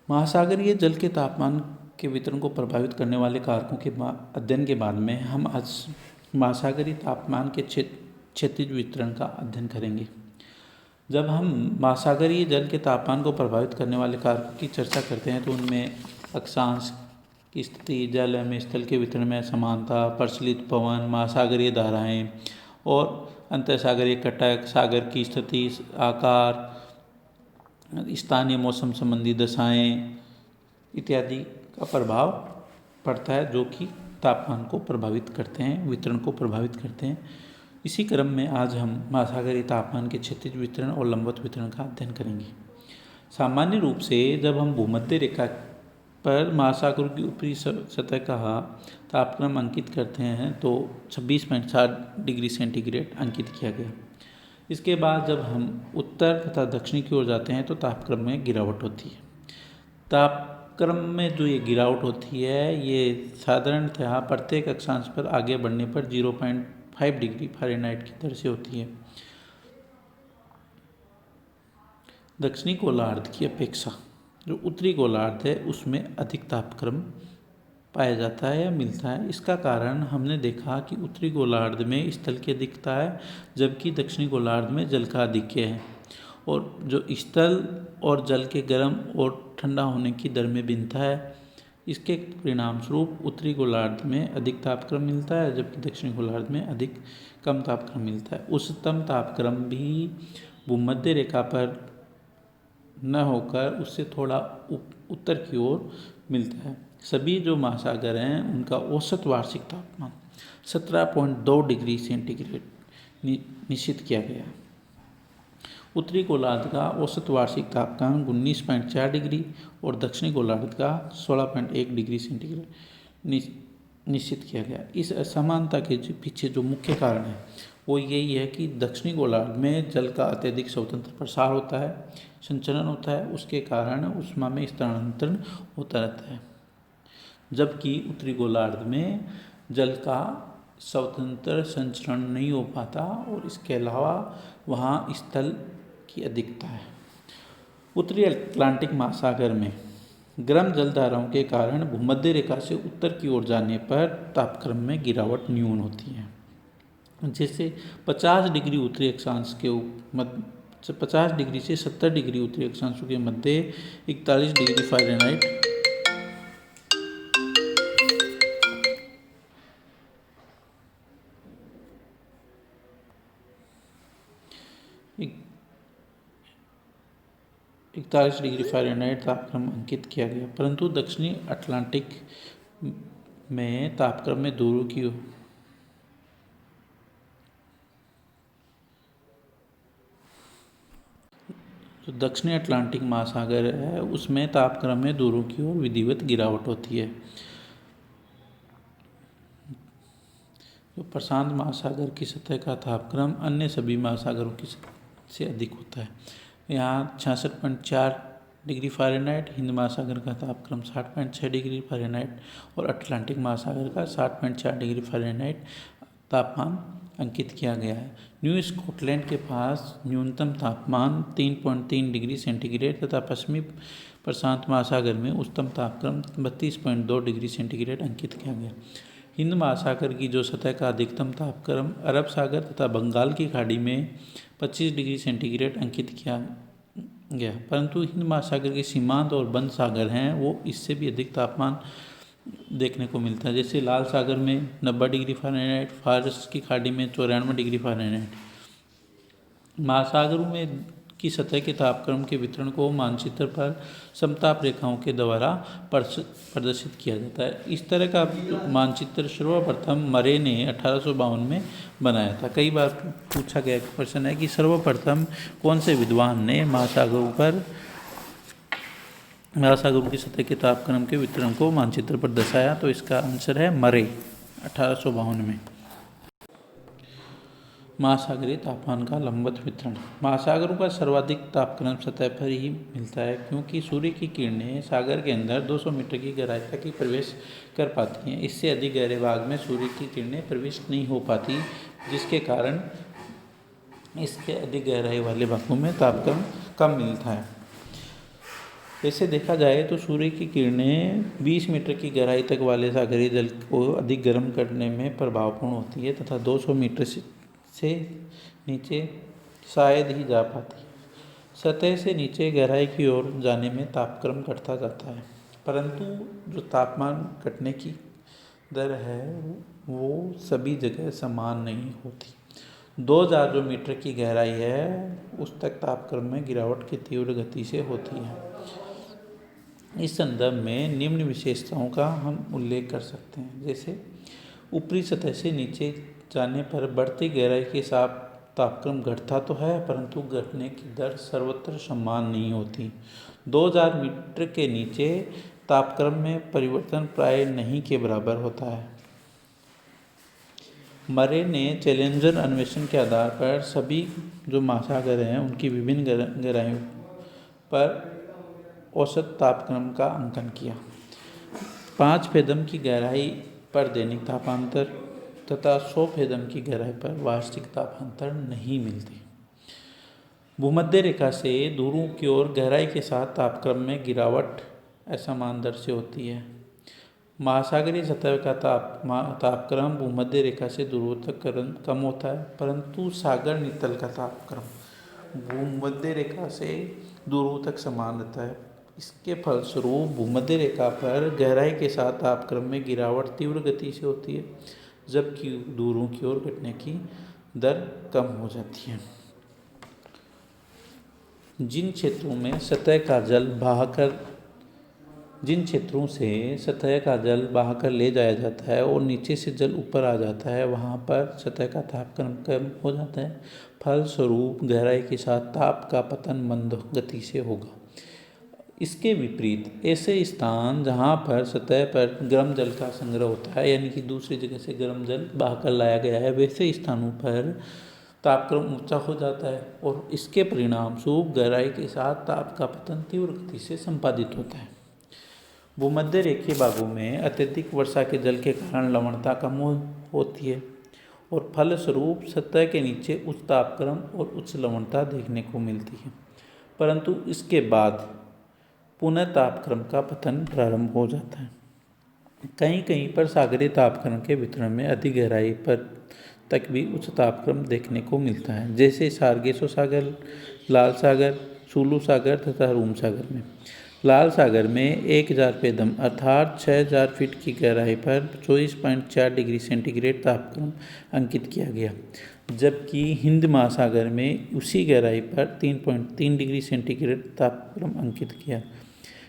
महासागरीय जल के तापमान के वितरण को प्रभावित करने वाले कारकों के अध्ययन के बाद में हम आज महासागरीय तापमान के क्षैतिज वितरण का अध्ययन करेंगे। जब हम महासागरीय जल के तापमान को प्रभावित करने वाले कारकों की चर्चा करते हैं तो उनमें अक्षांश की स्थिति, जल एवं स्थल के वितरण में असमानता, प्रचलित पवन, महासागरीय धाराएं और अंतरसागरीय कटक, सागर की स्थिति, आकार, स्थानीय मौसम संबंधी दशाएं इत्यादि का प्रभाव पड़ता है, जो कि तापमान को प्रभावित करते हैं, वितरण को प्रभावित करते हैं। इसी क्रम में आज हम महासागरीय तापमान के क्षैतिज वितरण और लंबवत वितरण का अध्ययन करेंगे। सामान्य रूप से जब हम भूमध्य रेखा पर महासागर की ऊपरी सतह का तापक्रम अंकित करते हैं तो 26.7 डिग्री सेंटीग्रेड अंकित किया गया। इसके बाद जब हम उत्तर तथा दक्षिण की ओर जाते हैं तो तापक्रम में गिरावट होती है। तापक्रम में जो ये गिरावट होती है ये साधारणतः प्रत्येक अक्षांश पर आगे बढ़ने पर 0.5 डिग्री फ़ारेनहाइट की दर से होती है। दक्षिणी गोलार्ध की अपेक्षा जो उत्तरी गोलार्ध है उसमें अधिक तापक्रम पाया जाता है या मिलता है। इसका कारण हमने देखा कि उत्तरी गोलार्ध में स्थल की अधिकता है जबकि दक्षिणी गोलार्ध में जल का आधिक्य है, और जो स्थल और जल के गर्म और ठंडा होने की दर में भिन्नता है। इसके परिणाम स्वरूप उत्तरी गोलार्ध में अधिक तापक्रम मिलता है जबकि दक्षिणी गोलार्ध में अधिक कम तापक्रम मिलता है। उच्चतम तापक्रम भी भूमध्य रेखा पर न होकर उससे थोड़ा उत्तर की ओर मिलता है। सभी जो महासागर हैं उनका औसत वार्षिक तापमान 17.2 डिग्री सेंटीग्रेड निश्चित किया गया है। उत्तरी गोलार्ध का औसत वार्षिक तापमान 19.4 डिग्री और दक्षिणी गोलार्ध का 16.1 डिग्री सेंटीग्रेड निश्चित किया गया। इस असमानता के पीछे जो मुख्य कारण है वो यही है कि दक्षिणी गोलार्ध में जल का अत्यधिक स्वतंत्र प्रसार होता है, संचरण होता है, उसके कारण ऊष्मा में स्थानांतरण होता रहता है, जबकि उत्तरी गोलार्ध में जल का स्वतंत्र संचरण नहीं हो पाता और इसके अलावा वहाँ स्थल की अधिकता है। उत्तरी अटलांटिक महासागर में गर्म जलधाराओं के कारण भूमध्य रेखा से उत्तर की ओर जाने पर तापक्रम में गिरावट न्यून होती है। जैसे 50 डिग्री उत्तरी अक्षांश के 50 डिग्री से 70 डिग्री उत्तरी अक्षांशों के मध्य 41 डिग्री फ़ारेनहाइट तापक्रम अंकित किया गया, परंतु दक्षिणी अटलांटिक में तापक्रम में दूरों की जो दक्षिणी अटलांटिक महासागर है उसमें तापक्रम में दूरों की ओर विधिवत गिरावट होती है। जो प्रशांत महासागर की सतह का तापक्रम अन्य सभी महासागरों की से अधिक होता है। यहाँ 66.4 डिग्री फ़ारेनहाइट, हिंद महासागर का तापक्रम 60.6 डिग्री फ़ारेनहाइट और अटलांटिक महासागर का 60.4 डिग्री फ़ारेनहाइट तापमान अंकित किया गया है। न्यू स्कॉटलैंड के पास न्यूनतम तापमान 3.3 डिग्री सेंटीग्रेड तथा पश्चिमी प्रशांत महासागर में उच्चतम तापक्रम 32.2 डिग्री सेंटीग्रेड अंकित किया गया। हिंद महासागर की जो सतह का अधिकतम तापक्रम अरब सागर तथा बंगाल की खाड़ी में 25 डिग्री सेंटीग्रेड अंकित किया गया, परंतु हिंद महासागर के सीमांत और बंद सागर हैं वो इससे भी अधिक तापमान देखने को मिलता है। जैसे लाल सागर में 90 डिग्री फ़ारेनहाइट, फारस की खाड़ी में 94 डिग्री फ़ारेनहाइट। महासागरों में की सतह के तापक्रम के वितरण को मानचित्र पर समताप रेखाओं के द्वारा प्रदर्शित किया जाता है। इस तरह का मानचित्र सर्वप्रथम मरे ने 1852 में बनाया था। कई बार पूछा गया प्रश्न है कि सर्वप्रथम कौन से विद्वान ने महासागरों की सतह के तापक्रम के वितरण को मानचित्र पर दर्शाया, तो इसका आंसर है मरे 1852 में। महासागरीय तापमान का लंबवत वितरण। महासागरों का सर्वाधिक तापक्रम सतह पर ही मिलता है क्योंकि सूर्य की किरणें सागर के अंदर 200 मीटर की गहराई तक ही प्रवेश कर पाती हैं। इससे अधिक गहरे भाग में सूर्य की किरणें प्रवेश नहीं हो पाती, जिसके कारण इसके अधिक गहराई वाले भागों में तापक्रम कम मिलता है। वैसे देखा जाए तो सूर्य की किरणें 20 मीटर की गहराई तक वाले सागरीय जल को अधिक गर्म करने में प्रभावपूर्ण होती है तथा 200 मीटर से नीचे शायद ही जा पाती है। सतह से नीचे गहराई की ओर जाने में तापक्रम घटता जाता है, परंतु जो तापमान घटने की दर है वो सभी जगह समान नहीं होती। 2000 जो मीटर की गहराई है उस तक तापक्रम में गिरावट की तीव्र गति से होती है। इस संदर्भ में निम्न विशेषताओं का हम उल्लेख कर सकते हैं, जैसे ऊपरी सतह से नीचे जाने पर बढ़ती गहराई के साथ तापक्रम घटता तो है, परंतु घटने की दर सर्वत्र समान नहीं होती। 2000 मीटर के नीचे तापक्रम में परिवर्तन प्राय नहीं के बराबर होता है। मरे ने चैलेंजर अन्वेषण के आधार पर सभी जो महासागर हैं उनकी विभिन्न गहराइयों पर औसत तापक्रम का अंकन किया। 5 फेदम की गहराई पर दैनिक तापांतर तथा 100 फेदम की गहराई पर वार्षिक तापांतर नहीं मिलते। भूमध्य रेखा से ध्रुवों की ओर गहराई के साथ तापक्रम में गिरावट असमान दर से होती है। महासागरीय सतह का तापक्रम भूमध्य रेखा से ध्रुवों तक कम होता है, परंतु सागर नितल का तापक्रम भूमध्य रेखा से ध्रुवों तक समान रहता है। इसके फलस्वरूप भूमध्य रेखा पर गहराई के साथ तापक्रम में गिरावट तीव्र गति से होती है, जबकि ध्रुवों की ओर घटने की दर कम हो जाती है। जिन क्षेत्रों से सतह का जल बहाकर ले जाया जाता है और नीचे से जल ऊपर आ जाता है, वहाँ पर सतह का तापक्रम कम हो जाता है। फलस्वरूप गहराई के साथ ताप का पतन मंद गति से होगा। इसके विपरीत ऐसे स्थान जहाँ पर सतह पर गर्म जल का संग्रह होता है, यानी कि दूसरी जगह से गर्म जल बहाकर लाया गया है, वैसे स्थानों पर तापक्रम ऊंचा हो जाता है और इसके परिणाम स्वरूप गहराई के साथ ताप का पतन तीव्र गति से संपादित होता है। भूमध्य रेखीय भागों में अत्यधिक वर्षा के जल के कारण लवणता कम होती है और फलस्वरूप सतह के नीचे उच्च तापक्रम और उच्च लवणता देखने को मिलती है, परंतु इसके बाद पुनः तापक्रम का पतन प्रारंभ हो जाता है। कहीं कहीं पर सागरीय तापक्रम के वितरण में अधिक गहराई पर तक भी उच्च तापक्रम देखने को मिलता है, जैसे सारगेसो सागर, लाल सागर, सुलू सागर तथा रूम सागर में। लाल सागर में 1000 फेदम अर्थात 6000 फीट की गहराई पर 24.4 डिग्री सेंटीग्रेड तापक्रम अंकित किया गया, जबकि हिंद महासागर में उसी गहराई पर 3.3 डिग्री सेंटीग्रेड तापक्रम अंकित किया।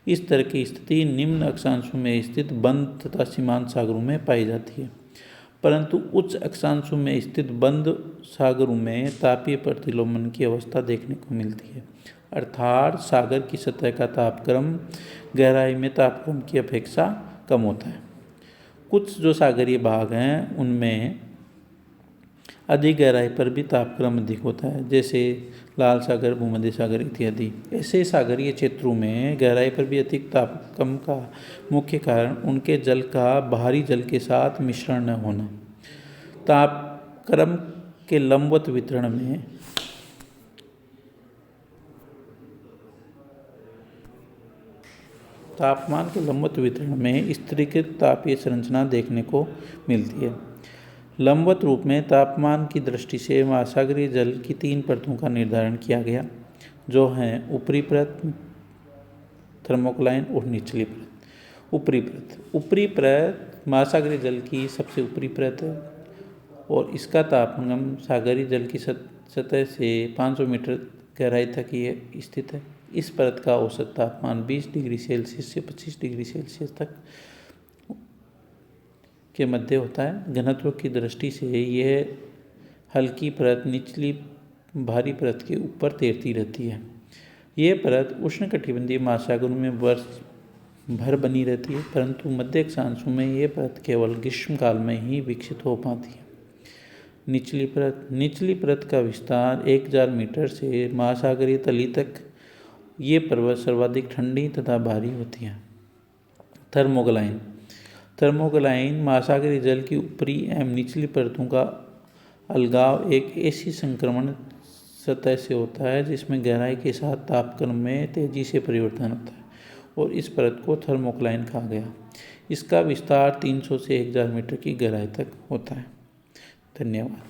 इस तरह की स्थिति निम्न अक्षांशों में स्थित बंद तथा सीमांत सागरों में पाई जाती है, परंतु उच्च अक्षांशों में स्थित बंद सागरों में तापीय प्रतिलोमन की अवस्था देखने को मिलती है, अर्थात सागर की सतह का तापक्रम गहराई में तापक्रम की अपेक्षा कम होता है। कुछ जो सागरीय भाग हैं उनमें अधिक गहराई पर भी तापक्रम अधिक होता है, जैसे लाल सागर, भूमध्य सागर इत्यादि। ऐसे सागरीय क्षेत्रों में गहराई पर भी अधिक तापक्रम का मुख्य कारण उनके जल का बाहरी जल के साथ मिश्रण न होना। तापक्रम के लंबवत वितरण में तापमान के लंबवत वितरण में स्तरीकृत तापीय संरचना देखने को मिलती है। लंबवत रूप में तापमान की दृष्टि से महासागरीय जल की 3 परतों का निर्धारण किया गया, जो हैं ऊपरी परत, थर्मोक्लाइन और निचली परत। ऊपरी परत महासागरीय जल की सबसे ऊपरी परत है और इसका तापमान सागरीय जल की सतह से 500 मीटर गहराई तक ये स्थित है। इस परत का औसत तापमान 20 डिग्री सेल्सियस से 25 डिग्री सेल्सियस तक के मध्य होता है। घनत्व की दृष्टि से यह हल्की परत निचली भारी परत के ऊपर तैरती रहती है। यह परत उष्णकटिबंधीय महासागरों में वर्ष भर बनी रहती है, परंतु मध्य अक्षांशों में यह परत केवल ग्रीष्मकाल में ही विकसित हो पाती है। निचली परत का विस्तार 1000 मीटर से महासागरीय तली तक ये पर्वत सर्वाधिक ठंडी तथा भारी होती है। थर्मोक्लाइन महासागरीय जल की ऊपरी एवं निचली परतों का अलगाव एक ऐसी संक्रमण सतह से होता है जिसमें गहराई के साथ तापक्रम में तेजी से परिवर्तन होता है। और इस परत को थर्मोक्लाइन कहा गया। इसका विस्तार 300 से 1000 मीटर की गहराई तक होता है। धन्यवाद।